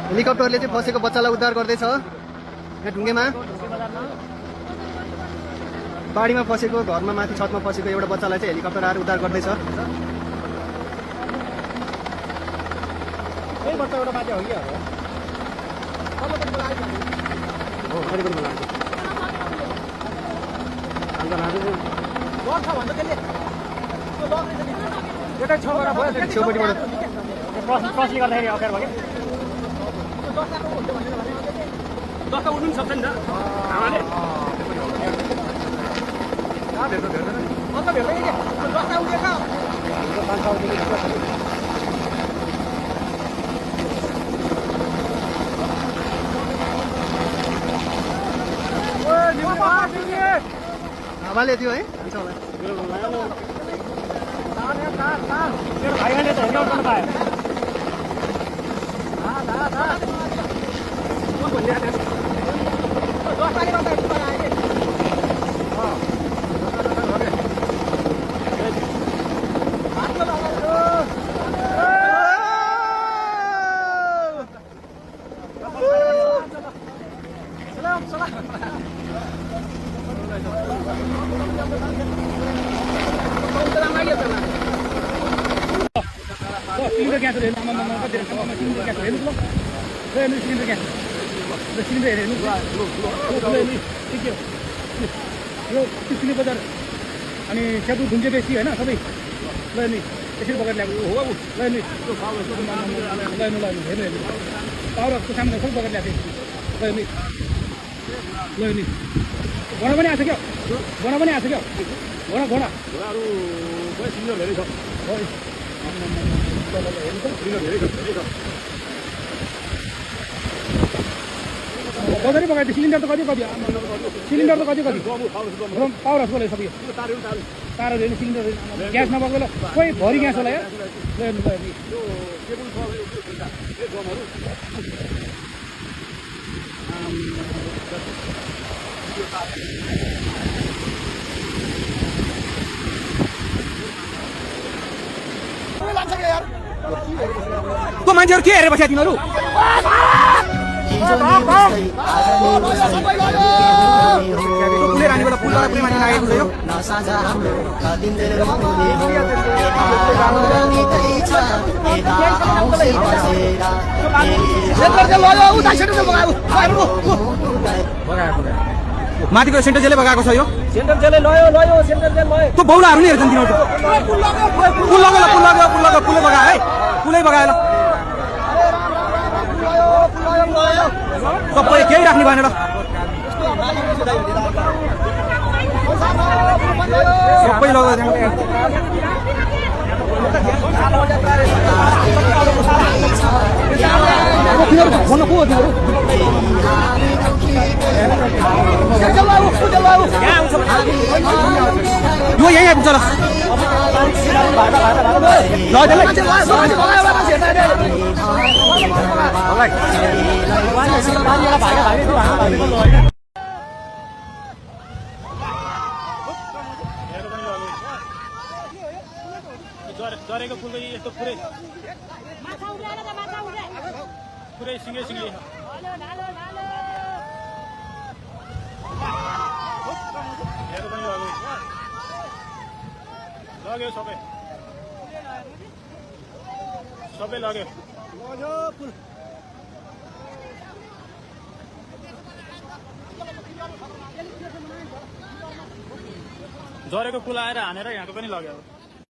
हेलिकप्टरले चाहिँ फसेको बच्चालाई उद्धार गर्दैछ यहाँ ढुङ्गेमा। बाढीमा फसेको घरमा माथि छतमा फसेको एउटा बच्चालाई चाहिँ हेलिकप्टर आएर उद्धार गर्दैछ। उड्नु सक्छ नि त हावाले। हावाले थियो है बजार अनि सेतु ढुङ्गे बेसी होइन सबै ल नि यसरी बगेर ल्याएको हो ल नि हेर्नु हेर्नु पावरको सामने सबै बगेर ल्याएको ल नि घोडा पनि आएको छ क्या घोडा पनि आएको छ क्या घोडा घोडाहरू सिलिन्डर धेरै छ बजारै बगाइदियो सिलिन्डर त कति पावर हाउस बोले सबै तारहरू हेर्नु सिलिन्डर ग्यास नभएको बेला खोइ भरि ग्यास होला यार को मान्छेहरू के हेरेर बस्या तिमीहरू पुलेर हाने बेला पुलबाट पुरै मान्छे लागेको छ यो माथिको सेन्टर जेलले भगाएको छ यो सेन्टर जेलले लयो सेन्टर जेल लयो त्यो बौलाहरू नि हेर्छन् तिनीहरू पुल लग्यो पुलै बगायो है पुलै बगायो सबै केही राख्ने भएन र सबै लग्यो भन्न को तिनीहरू यो यही आइपुग्छ झरेको फुलको यस्तो पुरै सिङ्गै लग्यो सबै लग्यो झरेको पुल आएर हानेर यहाँको पनि लग्यो।